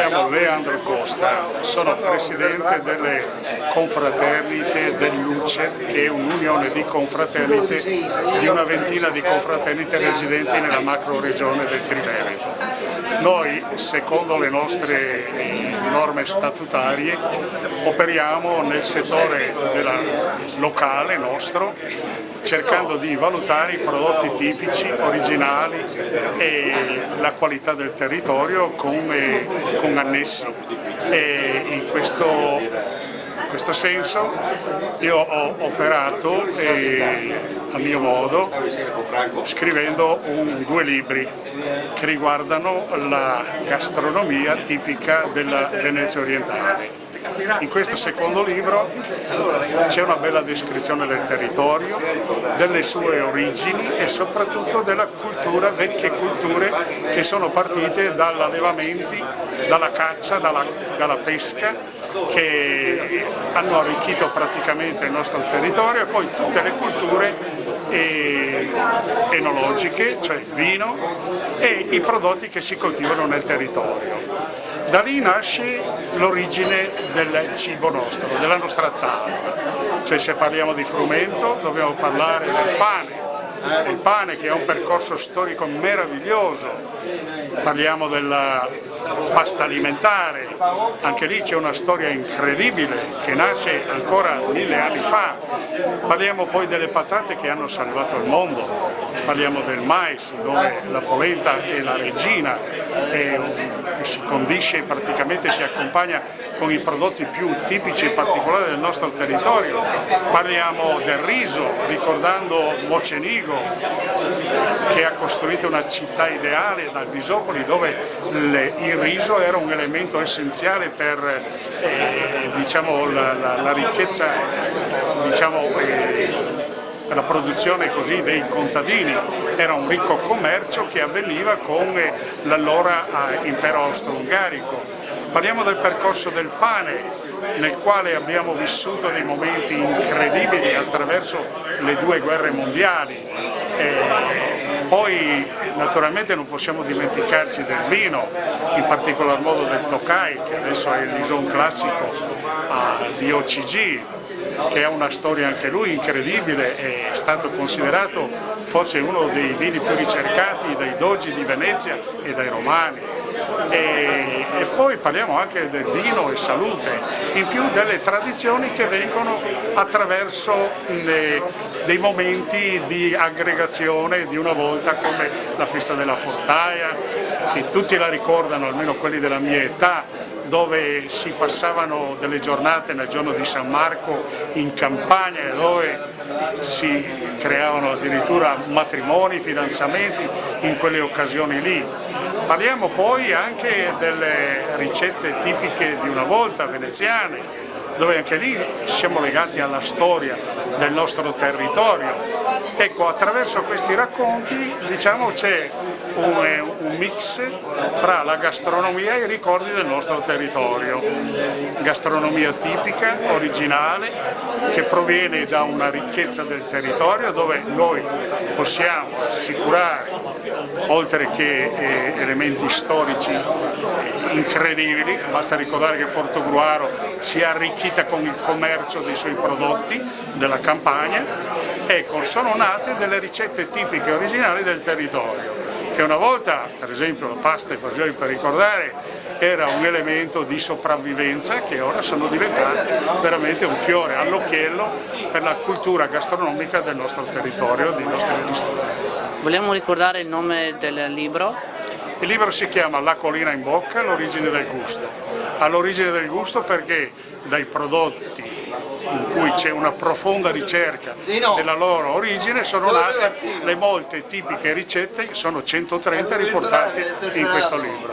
chiamo Leandro Costa, sono presidente delle confraternite dell'UCET, che è un'unione di confraternite di una ventina di confraternite residenti nella macro regione del Triveneto. Noi, secondo le nostre norme statutarie, operiamo nel settore locale nostro, cercando di valutare i prodotti tipici, originali e la qualità del territorio con annessi. E in questo senso io ho operato a mio modo scrivendo due libri che riguardano la gastronomia tipica della Venezia orientale. In questo secondo libro c'è una bella descrizione del territorio, delle sue origini e soprattutto della cultura, vecchie culture che sono partite dall'allevamenti, dalla caccia, dalla pesca, che hanno arricchito praticamente il nostro territorio, e poi tutte le culture enologiche, cioè il vino, e i prodotti che si coltivano nel territorio. Da lì nasce l'origine del cibo nostro, della nostra tavola, cioè se parliamo di frumento dobbiamo parlare del pane. Il pane, che è un percorso storico meraviglioso, parliamo della pasta alimentare, anche lì c'è una storia incredibile che nasce ancora 1000 anni fa, parliamo poi delle patate che hanno salvato il mondo, parliamo del mais, dove la polenta è la regina, si condisce e praticamente si accompagna con i prodotti più tipici e particolari del nostro territorio. Parliamo del riso, ricordando Mocenigo, che ha costruito una città ideale dal Visopoli, dove il riso era un elemento essenziale per diciamo, la ricchezza, diciamo, per la produzione così dei contadini. Era un ricco commercio che avveniva con l'allora impero austro-ungarico. Parliamo del percorso del pane, nel quale abbiamo vissuto dei momenti incredibili attraverso le due guerre mondiali. Poi naturalmente non possiamo dimenticarci del vino, in particolar modo del Tokai, che adesso è il lison classico di OCG, che ha una storia anche lui incredibile, è stato considerato forse uno dei vini più ricercati dai dogi di Venezia e dai romani. E poi parliamo anche del vino e salute, in più delle tradizioni che vengono attraverso dei momenti di aggregazione di una volta, come la festa della Fortaia, che tutti la ricordano, almeno quelli della mia età, dove si passavano delle giornate nel giorno di San Marco in campagna, dove si creavano addirittura matrimoni, fidanzamenti in quelle occasioni lì. Parliamo poi anche delle ricette tipiche di una volta, veneziane, dove anche lì siamo legati alla storia del nostro territorio. Ecco, attraverso questi racconti, diciamo, c'è un mix fra la gastronomia e i ricordi del nostro territorio. Gastronomia tipica, originale, che proviene da una ricchezza del territorio, dove noi possiamo assicurare, oltre che elementi storici incredibili, basta ricordare che Portogruaro si è arricchita con il commercio dei suoi prodotti, della campagna. Ecco, sono nate delle ricette tipiche e originali del territorio, che una volta, per esempio la pasta e fagioli, per ricordare, era un elemento di sopravvivenza, che ora sono diventate veramente un fiore all'occhiello per la cultura gastronomica del nostro territorio, dei nostri ristoranti. Vogliamo ricordare il nome del libro? Il libro si chiama La collina in bocca, l'origine del gusto. Ha l'origine del gusto perché dai prodotti in cui c'è una profonda ricerca della loro origine sono nate le molte tipiche ricette, che sono 130 riportate in questo libro.